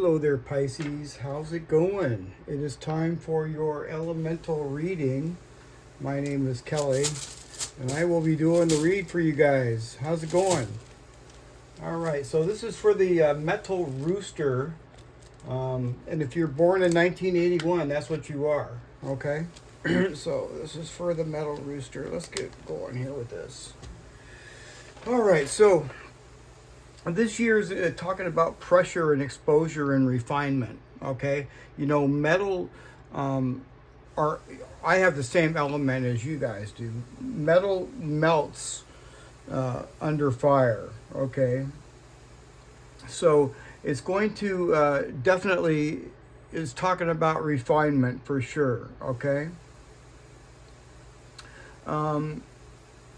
Hello there, Pisces. How's it going? It is time for your elemental reading. My name is Kelly, and I will be doing the read for you guys. How's it going? All right, so this is for the metal rooster. And if you're born in 1981, that's what you are, okay? So this is for the metal rooster. Let's get going here with this. All right, so this year's talking about pressure and exposure and refinement. Okay, metal are. I have the same element as you guys do. Metal melts under fire. Okay, so it's going to definitely is talking about refinement for sure. Okay.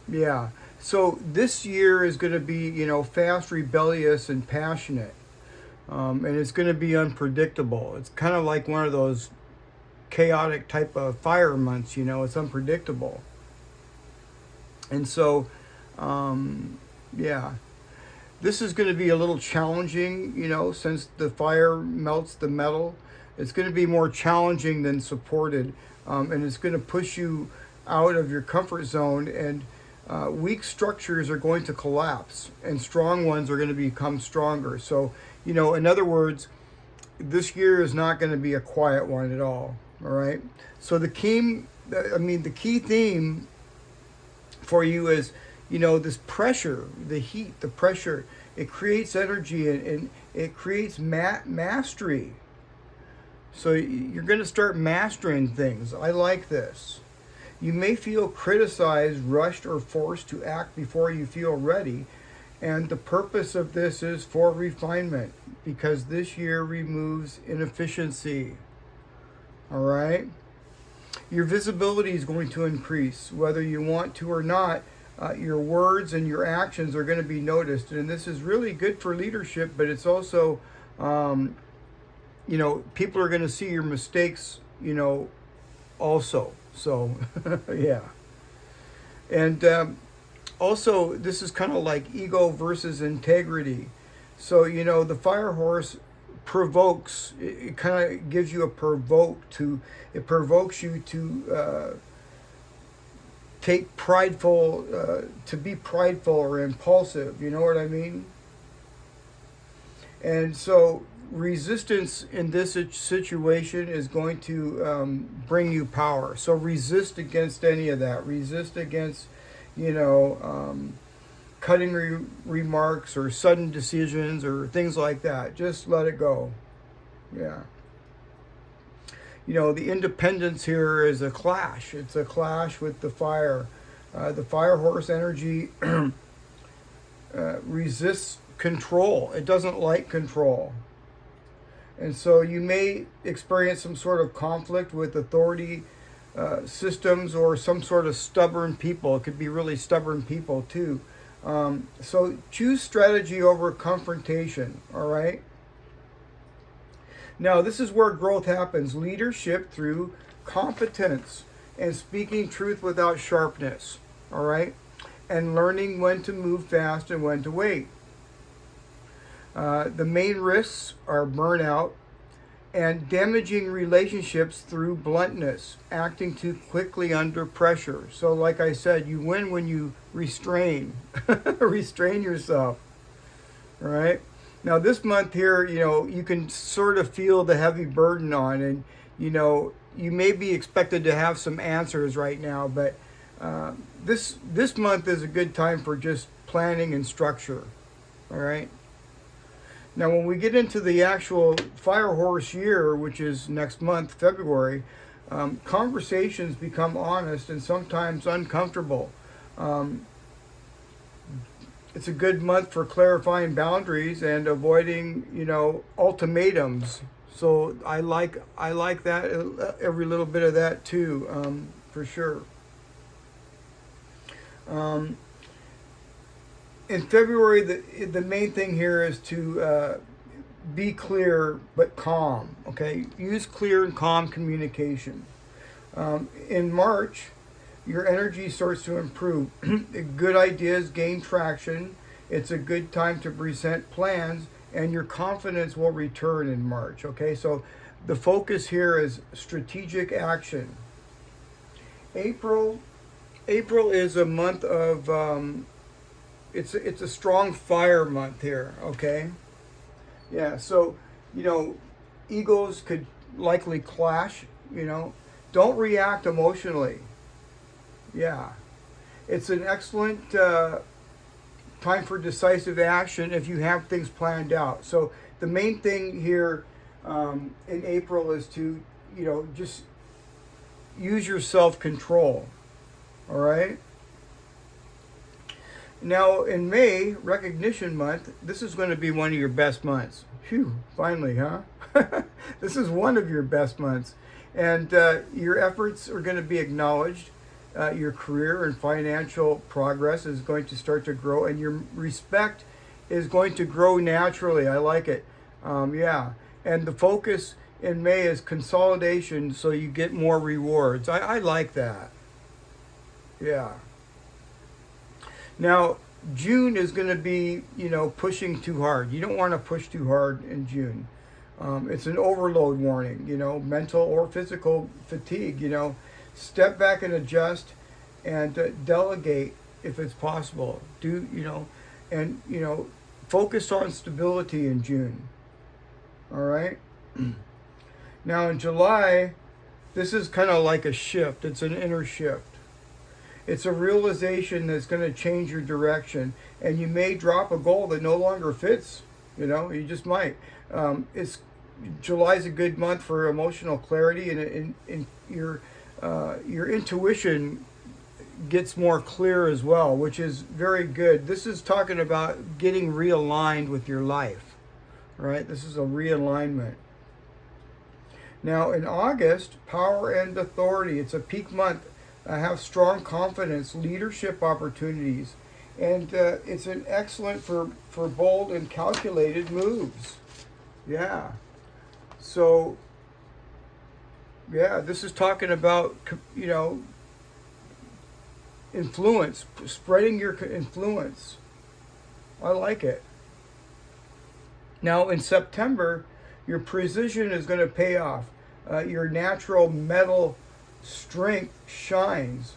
Yeah. So this year is going to be, fast, rebellious, and passionate. And it's going to be unpredictable. It's kind of like one of those chaotic type of fire months, it's unpredictable. And so, yeah, this is going to be a little challenging, since the fire melts the metal. It's going to be more challenging than supported. And it's going to push you out of your comfort zone, and weak structures are going to collapse and strong ones are going to become stronger. So, in other words, this year is not going to be a quiet one at all. All right. So the key theme for you is, this pressure, the heat, the pressure, it creates energy and it creates mastery. So you're going to start mastering things. I like this. You may feel criticized, rushed, or forced to act before you feel ready. And the purpose of this is for refinement, because this year removes inefficiency. All right? Your visibility is going to increase. Whether you want to or not, your words and your actions are going to be noticed. And this is really good for leadership, but it's also, people are going to see your mistakes, also. So, yeah. And also, this is kind of like ego versus integrity. So, the fire horse provokes, it kind of gives you it provokes you to to be prideful or impulsive. You know what I mean? And so, resistance in this situation is going to bring you power. So resist against any of that. Resist against, cutting remarks or sudden decisions or things like that. Just let it go. Yeah. The independence here is a clash. It's a clash with the fire. The fire horse energy resists control. It doesn't like control. And so you may experience some sort of conflict with authority systems or some sort of stubborn people. It could be really stubborn people too. So choose strategy over confrontation, all right? Now, this is where growth happens. Leadership through competence and speaking truth without sharpness, all right? And learning when to move fast and when to wait. The main risks are burnout and damaging relationships through bluntness, acting too quickly under pressure. So like I said, you win when you restrain, restrain yourself, all right? Now this month here, you can sort of feel the heavy burden on, and, you may be expected to have some answers right now, but this month is a good time for just planning and structure, all right? Now, when we get into the actual fire horse year, which is next month, February, conversations become honest and sometimes uncomfortable. It's a good month for clarifying boundaries and avoiding, ultimatums. So I like that, every little bit of that too, for sure. In February, the main thing here is to be clear but calm. Okay, use clear and calm communication. In March, your energy starts to improve. Good ideas gain traction. It's a good time to present plans and your confidence will return in March. Okay, so the focus here is strategic action. April is a month of it's a strong fire month here. Okay, yeah. So egos could likely clash. Don't react emotionally. Yeah, it's an excellent time for decisive action if you have things planned out. So the main thing here in April is to just use your self-control. All right. Now in May, Recognition Month, this is going to be one of your best months. Phew, finally, huh? This is one of your best months. And your efforts are going to be acknowledged. Your career and financial progress is going to start to grow, and your respect is going to grow naturally. I like it. Yeah. And the focus in May is consolidation, so you get more rewards. I like that. Yeah. Now, June is going to be, pushing too hard. You don't want to push too hard in June. It's an overload warning, mental or physical fatigue, Step back and adjust and delegate if it's possible. Focus on stability in June. All right? Now in July, this is kind of like a shift. It's an inner shift. It's a realization that's going to change your direction, and you may drop a goal that no longer fits. You just might. July's a good month for emotional clarity, and your intuition gets more clear as well, which is very good. This is talking about getting realigned with your life, right? This is a realignment. Now in August, power and authority. It's a peak month. Have strong confidence, leadership opportunities, and it's an excellent for bold and calculated moves. Yeah. So, yeah, this is talking about, influence, spreading your influence. I like it. Now, in September, your precision is going to pay off. Your natural metal strength shines.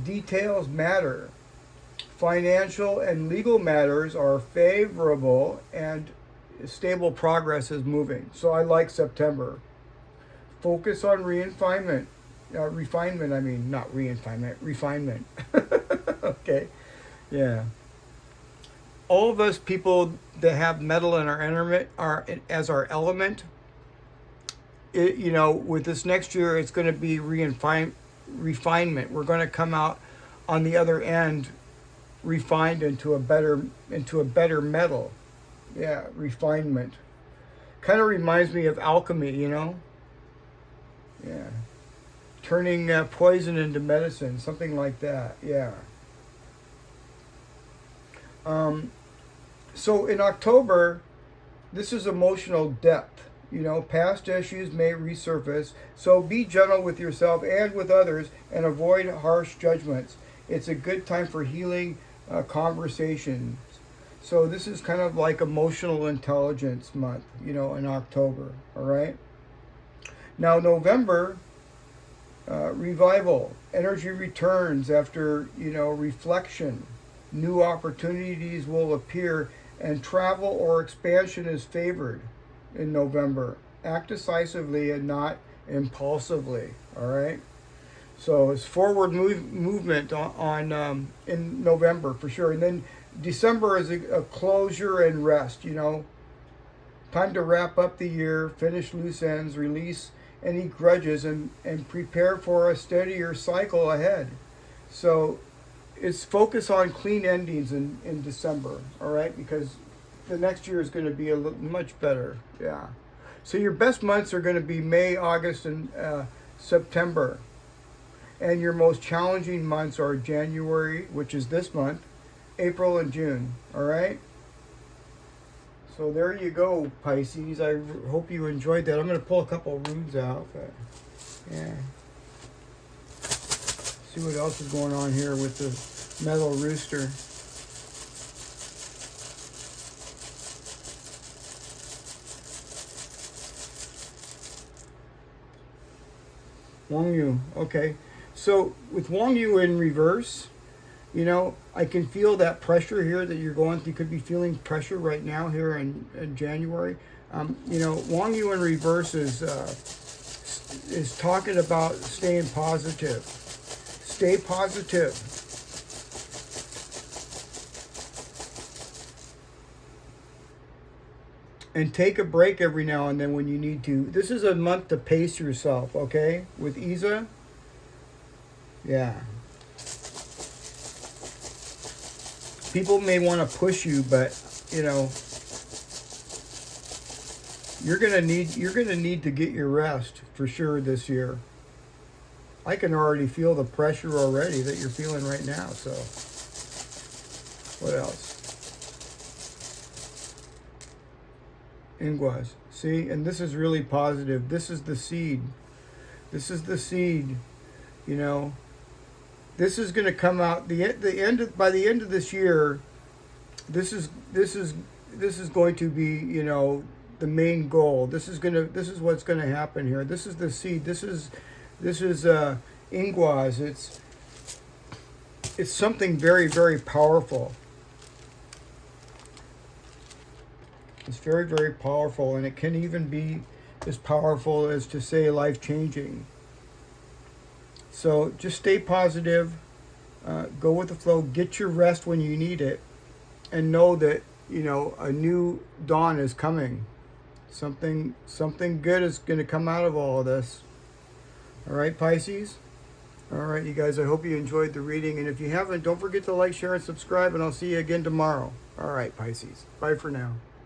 Details matter. Financial and legal matters are favorable, and stable progress is moving. So I like September. Focus on refinement. Refinement. Okay. Yeah. All of us people that have metal in our element as our element, with this next year, it's going to be refinement. We're going to come out on the other end refined into a better metal. Yeah, refinement. Kind of reminds me of alchemy, Yeah. Turning poison into medicine, something like that. Yeah. So in October, this is emotional depth. Past issues may resurface, so be gentle with yourself and with others and avoid harsh judgments. It's a good time for healing conversations. So this is kind of like emotional intelligence month, in October, all right? Now November, revival, energy returns after, reflection. New opportunities will appear, and travel or expansion is favored in November. Act decisively and not impulsively, all right? So it's forward movement on in November for sure. And then December is a closure and rest, Time to wrap up the year, finish loose ends, release any grudges, and prepare for a steadier cycle ahead. So it's focus on clean endings in December, all right? Because the next year is going to be much better, yeah. So your best months are going to be May, August, and September. And your most challenging months are January, which is this month, April, and June, all right? So there you go, Pisces. I hope you enjoyed that. I'm going to pull a couple of runes out. Yeah. See what else is going on here with the metal rooster. Wang Yu. Okay. So with Wang Yu in reverse, you know, I can feel that pressure here that you're going through. You could be feeling pressure right now here in January. You know, Wang Yu in reverse is talking about staying positive. Stay positive. And take a break every now and then when you need to. This is a month to pace yourself, okay? With Isa, yeah. People may want to push you, but you know, you're gonna need to get your rest for sure this year. I can already feel the pressure already that you're feeling right now. So, what else? Inguas. See, and this is really positive. This is the seed. This is the seed. You know, this is going to come out by the end of this year. This is going to be, you know, the main goal. This is what's going to happen here. This is the seed. This is Inguas. It's something very, very powerful. It's very, very powerful, and it can even be as powerful as to say life-changing. So just stay positive, go with the flow, get your rest when you need it, and know that, you know, a new dawn is coming. Something good is going to come out of all of this. All right, Pisces? All right, you guys, I hope you enjoyed the reading, and if you haven't, don't forget to like, share, and subscribe, and I'll see you again tomorrow. All right, Pisces. Bye for now.